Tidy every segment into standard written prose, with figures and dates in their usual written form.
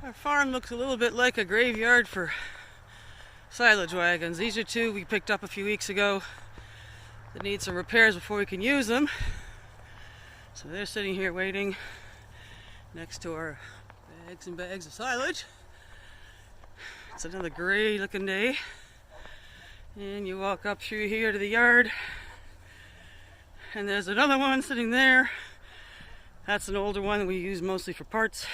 Our farm looks a little bit like a graveyard for silage wagons. These are two we picked up a few weeks ago that need some repairs before we can use them. So they're sitting here waiting next to our bags and bags of silage. It's another gray looking day. And you walk up through here to the yard, and there's another one sitting there. That's an older one that we use mostly for parts.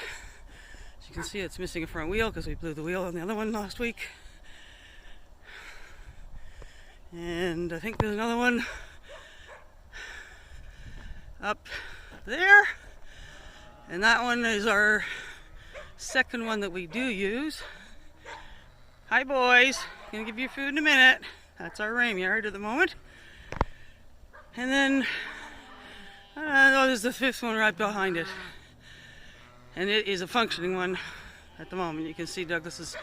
As you can see, it's missing a front wheel because we blew the wheel on the other one last week. And I think there's another one up there. And that one is our second one that we do use. Hi boys, gonna give you food in a minute. That's our ram yard at the moment. And then, there's the fifth one right behind it. And it is a functioning one at the moment. You can see Douglas has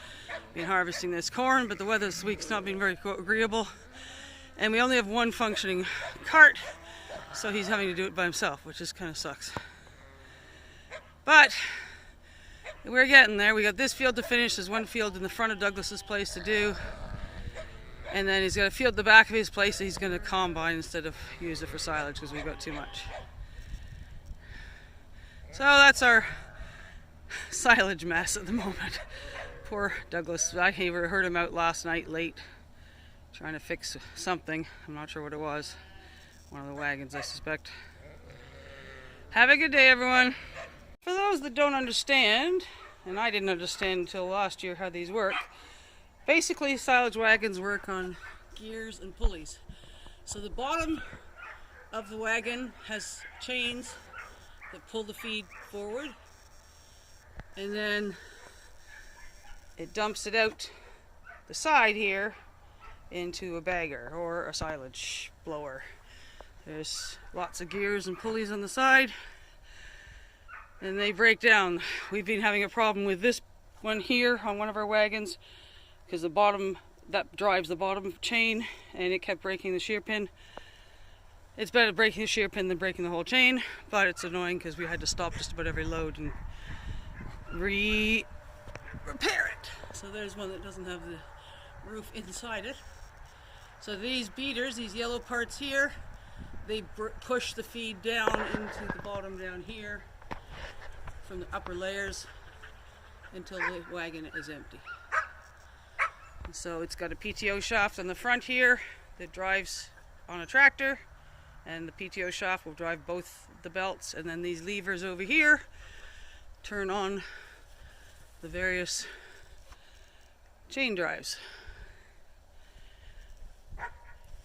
been harvesting this corn, but the weather this week's not been very agreeable. And we only have one functioning cart, so he's having to do it by himself, which just kind of sucks. But we're getting there. We got this field to finish. There's one field in the front of Douglas's place to do. And then he's got a field at the back of his place that he's going to combine instead of use it for silage because we've got too much. So that's our silage mess at the moment. Poor Douglas. I heard him out last night late trying to fix something. I'm not sure what it was. One of the wagons, I suspect. Have a good day, everyone. For those that don't understand, and I didn't understand until last year how these work, basically silage wagons work on gears and pulleys. So the bottom of the wagon has chains that pull the feed forward, and then it dumps it out the side here into a bagger or a silage blower. There's lots of gears and pulleys on the side, and they break down. We've been having a problem with this one here on one of our wagons because the bottom, that drives the bottom chain, and it kept breaking the shear pin. It's better breaking the shear pin than breaking the whole chain, but it's annoying because we had to stop just about every load and repair it. So there's one that doesn't have the roof inside it. So these beaters, these yellow parts here, they push the feed down into the bottom down here from the upper layers until the wagon is empty. And so it's got a PTO shaft on the front here that drives on a tractor, and the PTO shaft will drive both the belts, and then these levers over here turn on the various chain drives.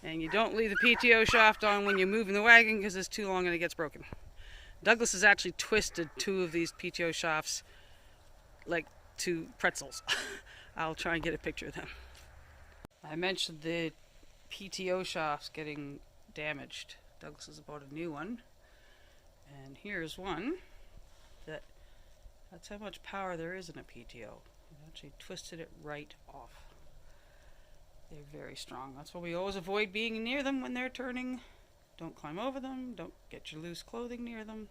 And you don't leave the PTO shaft on when you're moving the wagon because it's too long and it gets broken. Douglas has actually twisted two of these PTO shafts like two pretzels. I'll try and get a picture of them. I mentioned the PTO shafts getting damaged. Douglas has bought a new one. And here's one that's how much power there is in a PTO. It actually twisted it right off. They're very strong. That's why we always avoid being near them when they're turning. Don't climb over them. Don't get your loose clothing near them,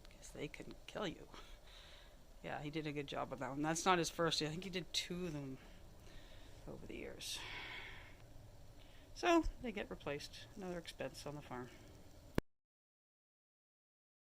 because they can kill you. Yeah, he did a good job of that one. That's not his first. I think he did 2 of them over the years. So they get replaced. Another expense on the farm.